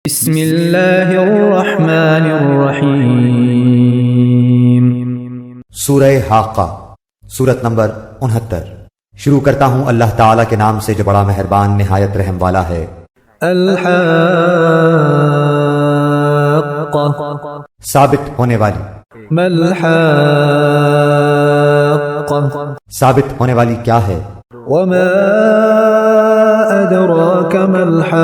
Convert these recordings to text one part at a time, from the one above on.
بسم اللہ الرحمن الرحیم۔ سورہ حاقہ، سورت نمبر 69۔ شروع کرتا ہوں اللہ تعالیٰ کے نام سے جو بڑا مہربان نہایت رحم والا ہے۔ الحاقہ، ثابت ہونے والی۔ ما الحاقہ، ثابت ہونے والی کیا ہے؟ وما ادراک ما الحاقہ،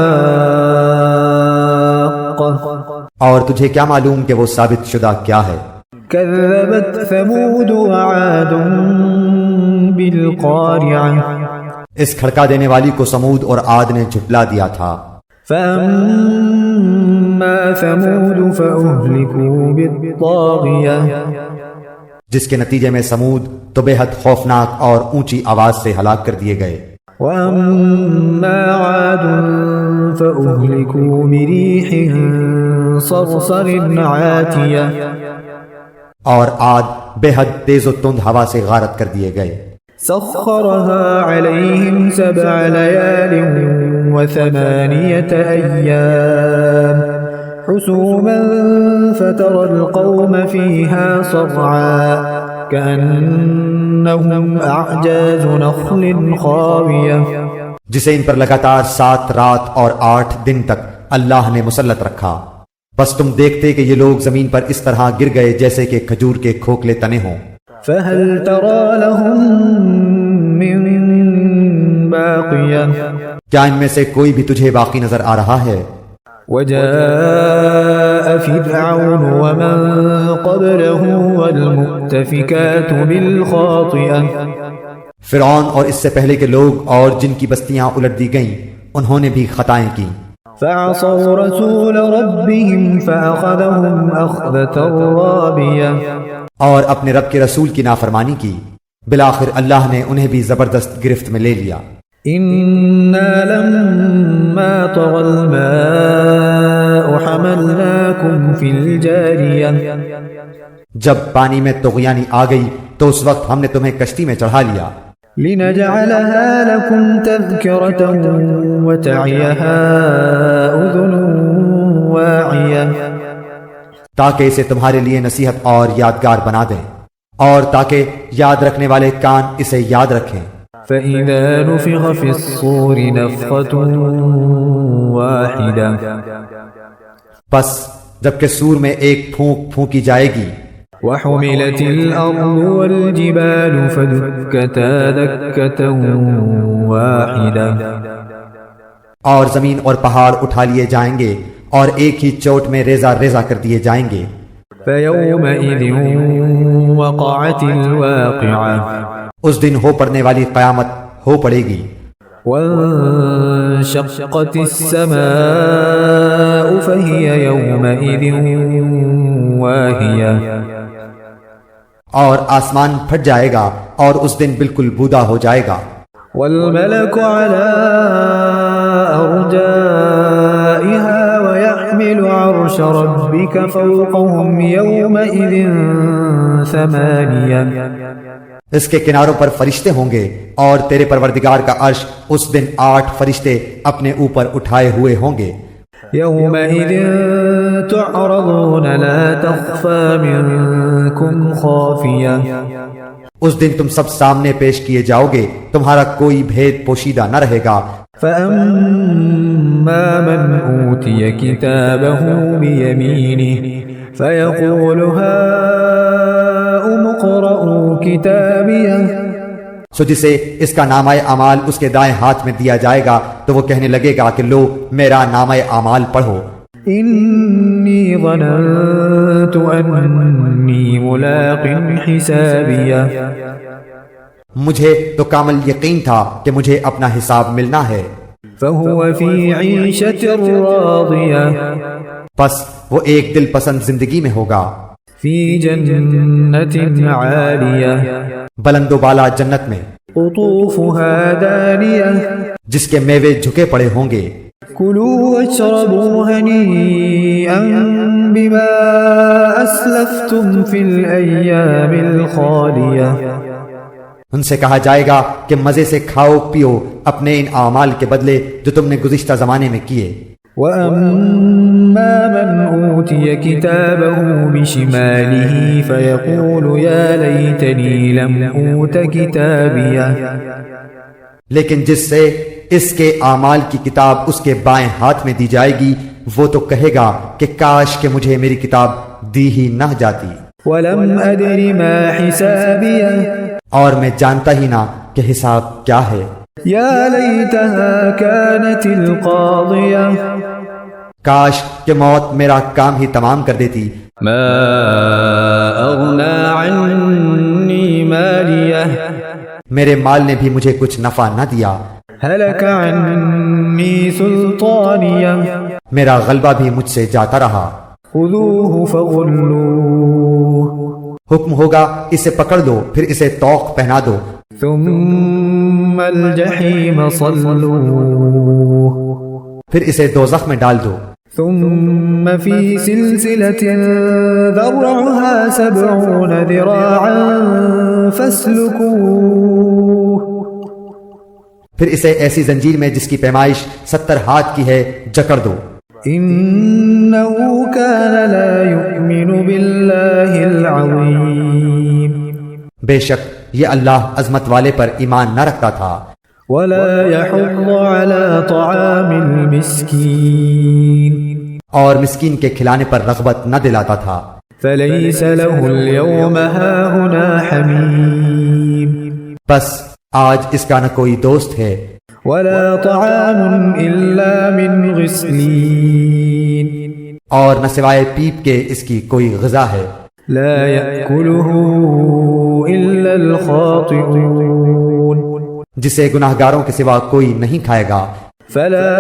اور تجھے کیا معلوم کہ وہ ثابت شدہ کیا ہے؟ کذبت ثمود وعاد بالقارعہ، اس کھڑکا دینے والی کو سمود اور عاد نے جھٹلا دیا تھا۔ فأما ثمود فأهلكوا بالطاغیہ، جس کے نتیجے میں سمود تو بے حد خوفناک اور اونچی آواز سے ہلاک کر دیے گئے۔ وأما عاد فأهلكوا بريح صرصر عاتیہ، اور عاد بے حد تیز و تند ہوا سے غارت کر دیے گئے۔ سخرها عليهم 7 ليال و8 أيام حسوما فترى القوم فيها صرعا كأنهم أعجاز نخل خاوية، جسے ان پر لگاتار 7 رات اور 8 دن تک اللہ نے مسلط رکھا، بس تم دیکھتے کہ یہ لوگ زمین پر اس طرح گر گئے جیسے کہ کھجور کے کھوکھلے تنے ہوں۔ فهل ترى لهم من باقية، کیا ان میں سے کوئی بھی تجھے باقی نظر آ رہا ہے؟ وجاء فرعون ومن قبله والمؤتفكات بالخاطئة، فرعون اور اس سے پہلے کے لوگ اور جن کی بستیاں الٹ دی گئیں انہوں نے بھی خطائیں کی۔ فعصوا رسول ربهم فأخذهم أخذة رابية، اور اپنے رب کے رسول کی نافرمانی کی، بالآخر اللہ نے انہیں بھی زبردست گرفت میں لے لیا۔ إنا لما طغى الماء حملناكم في الجارية، جب پانی میں طغیانی آ گئی تو اس وقت ہم نے تمہیں کشتی میں چڑھا لیا، لنجعلها لكم تذكرة وتعيها أذن واعية، تاکہ اسے تمہارے لیے نصیحت اور یادگار بنا دیں، اور تاکہ یاد رکھنے والے کان اسے یاد رکھیں۔ فإذا نفخ في الصور نفخة واحدة، پس جبکہ سور میں ایک پھونک پھونکی جائے گی، وحملت الأرض والجبال فدكتا دكة واحدة، اور زمین اور پہاڑ اٹھا لیے جائیں گے اور ایک ہی چوٹ میں ریزہ ریزہ کر دیے جائیں گے۔ فيومئذ وقعت الواقعة، اس دن ہو پڑنے والی قیامت ہو پڑے گی۔ وانشقت السماء فهي يومئذ واهية، اور آسمان پھٹ جائے گا اور اس دن بالکل بودا ہو جائے گا۔ والملك على أرجائها ويحمل عرش ربك فوقهم يومئذ 8، اس کے کناروں پر فرشتے ہوں گے اور تیرے پروردگار کا عرش اس دن 8 فرشتے اپنے اوپر اٹھائے ہوئے ہوں گے۔ يومئذ تعرضون لا تخفى منكم خافية، اس دن تم سب سامنے پیش کیے جاؤ گے، تمہارا کوئی بھید پوشیدہ نہ رہے گا۔ فأما من أوتي كتابه بيمينه فيقول هاؤم اقرءوا كتابيه، سو جسے اس کا نامہ اعمال اس کے دائیں ہاتھ میں دیا جائے گا تو وہ کہنے لگے گا کہ لو میرا نامہ اعمال پڑھو، إني ظننت أني ملاق حسابيه، مجھے تو کامل یقین تھا کہ مجھے اپنا حساب ملنا ہے۔ فهو في عيشة راضية، پس وہ ایک دل پسند زندگی میں ہوگا، في جنة عالية، بلند و بالا جنت میں، قطوفها دانية، جس کے میوے جھکے پڑے ہوں گے۔ كلوا واشربوا هنيئا بما أسلفتم في الأيام الخالية، ان سے کہا جائے گا کہ مزے سے کھاؤ پیو اپنے ان اعمال کے بدلے جو تم نے گزشتہ زمانے میں کیے۔ وأما من أوتي كتابه بشماله فيقول يا ليتني لم أوت كتابيه لیکن جس سے اس کے اعمال کی کتاب اس کے بائیں ہاتھ میں دی جائے گی وہ تو کہے گا کہ کاش کہ مجھے میری کتاب دی ہی نہ جاتی، ولم أدر ما حسابيه اور میں جانتا ہی نہ کہ حساب کیا ہے۔ يا ليتها كانت القاضية کاش کہ موت میرا کام ہی تمام کر دیتی۔ ما أغنى عني ماليه میرے مال نے بھی مجھے کچھ نفع نہ دیا، هلك عني سلطانيه میرا غلبہ بھی مجھ سے جاتا رہا۔ خذوه فغلوه حکم ہوگا اسے پکڑ لو پھر اسے طوق پہنا دو، ثم الجحيم صلوه پھر اسے دوزخ میں ڈال دو، ثم في سلسلة ذرعها 70 ذراعا فاسلكوه پھر اسے ایسی زنجیر میں جس کی پیمائش 70 ہاتھ کی ہے جکڑ دو۔ إنه كان لا يؤمن بالله العظيم بے شک یہ اللہ عظمت والے پر ایمان نہ رکھتا تھا، ولا يحض على طعام المسكين اور مسکین کے کھلانے پر رغبت نہ دلاتا تھا۔ فليس له اليوم هاهنا حميم بس آج اس کا نہ کوئی دوست ہے، ولا طعام إلا من غسلين اور نہ سوائے پیپ کے اس کی کوئی غذا ہے، لا يأكله إلا الخاطئون جسے گناہ گاروں کے سوا کوئی نہیں کھائے گا۔ فلا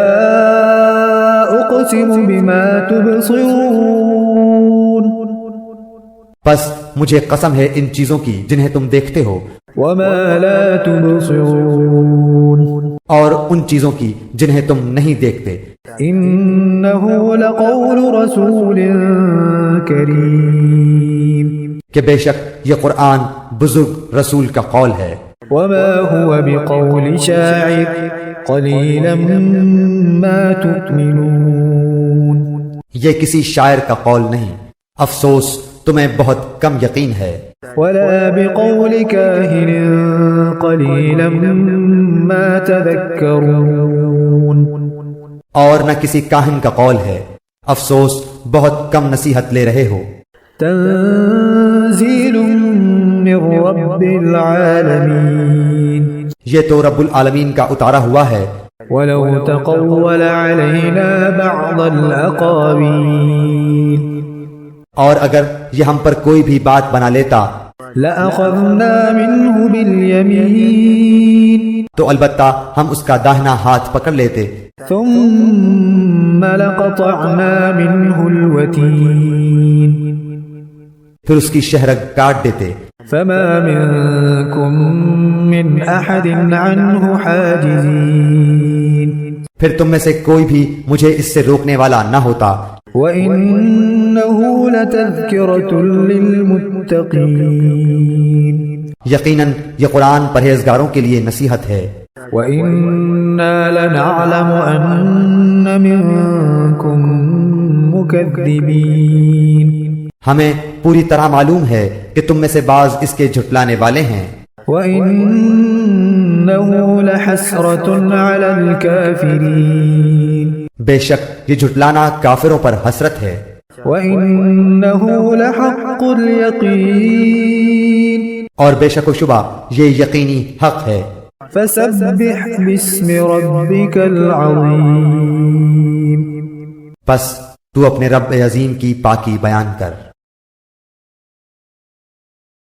أقسم بما تبصرون بس مجھے قسم ہے ان چیزوں کی جنہیں تم دیکھتے ہو، وما لا تبصرون اور ان چیزوں کی جنہیں تم نہیں دیکھتے۔ إنه لقول رسول كريم کہ بے شک یہ قرآن بزرگ رسول کا قول ہے، وما هو بقول شاعر قليلا ما تؤمنون یہ کسی شاعر کا قول نہیں، افسوس تمہیں بہت کم یقین ہے۔ ولا بقول كاهن قليلا ما تذكرون اور نہ کسی کاہن کا قول ہے، افسوس بہت کم نصیحت لے رہے ہو۔ تنزيل من رب العالمين یہ تو رب العالمین کا اتارا ہوا ہے، ولو تقول علينا بعض الأقاويل اور اگر یہ ہم پر کوئی بھی بات بنا لیتا لأخذنا منه باليمين تو البتہ ہم اس کا داہنا ہاتھ پکڑ لیتے، ثم لقطعنا منه الوتين پھر اس کی شہرگ کاٹ دیتے، فما منكم من أحد عنه حاجزين پھر تم میں سے کوئی بھی مجھے اس سے روکنے والا نہ ہوتا۔ وَإِنَّهُ لَتَذْكِرَةٌ لِّلْمُتَّقِينَ یقیناً یہ قرآن پرہیزگاروں کے لیے نصیحت ہے۔ وَإِنَّا لَنَعْلَمُ أَنَّ مِنكُم مُّكَذِّبِينَ ہمیں پوری طرح معلوم ہے کہ تم میں سے بعض اس کے جھٹلانے والے ہیں، وَإِنَّهُ لَحَسْرَةٌ عَلَى الْكَافِرِينَ بے شک یہ جھٹلانا کافروں پر حسرت ہے، وَإِنَّهُ لَحَقُّ الْيَقِينِ اور بے شک و شبہ یہ یقینی حق ہے۔ فَسَبِّحْ بِاسْمِ رَبِّكَ الْعَظِيمِ پس تو اپنے رب عظیم کی پاکی بیان کر۔